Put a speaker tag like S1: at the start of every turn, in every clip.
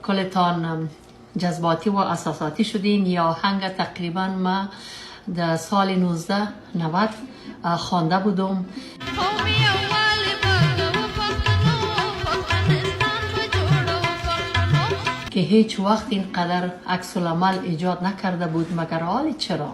S1: کلتان جذباتی و احساساتی شدین. یا آهنگ تقریبا ما در سال 1990 خوانده بودم که هیچ وقت اینقدر عکس العمل ایجاد نکرده بود. مگر حال چرا؟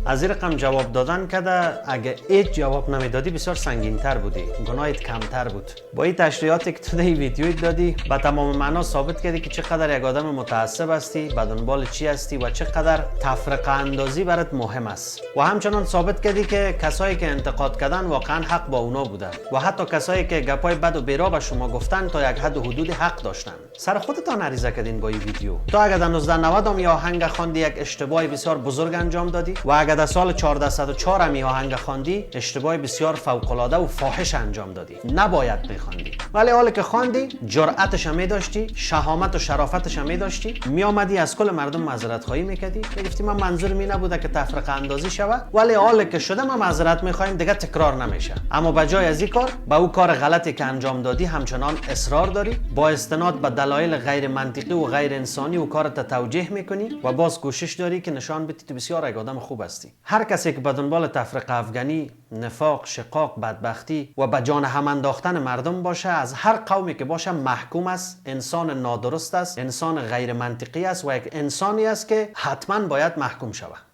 S2: از این رقم جواب دادن کده اگه هیچ جواب نمیدادی بسیار سنگین تر بودی، گناهت کمتر بود. با این تشریحاتی که تو در ویدیویت دادی به تمام معنا ثابت کردی که چقدر یک آدم متعصب هستی، به دنبال چی هستی و چقدر تفرقه اندازی برات مهم است. و همچنان ثابت کردی که کسایی که انتقاد کردن واقعا حق با اونا بوده و حتی کسایی که گپای بد و بیرا به شما گفتن تا یک حد و حدودی حق داشتن. سر خودتان عریضه کردین با این ویدیو. تو اگه در 1990 ام یا آهنگ خواندی یک اشتباه بسیار بزرگ انجام دادی و اگه در سال 1404 ام آهنگ خواندی اشتباه بسیار فوق العاده و فاحش انجام دادی. نباید میخواندی. ولی حالی که خواندی جرأتش هم داشتی، شهامت و شرافتش هم داشتی، می آمدی از کل مردم معذرت خواهی میکردی، میگفتی من منظور می نبوده که تفرقه اندازی شود، ولی حالی که شده ما معذرت میخوایم دیگه تکرار نمیشه. اما بجای از این کار با او کار غلطی که انجام دادی همچنان اصرار داری، با استناد به دلایل غیر منطقی و غیر انسانی و کارت توجیه میکنی و باز کوشش داری که نشان بدی تو بسیار یک آدم خوب هستی. هر کسی که به دنبال تفرقه افغانی، نفاق، شقاق، بدبختی و به جان هم انداختن مردم باشه، از هر قومی که باشه محکوم است، انسان نادرست است، انسان غیر منطقی است و یک انسانی است که حتما باید محکوم شود.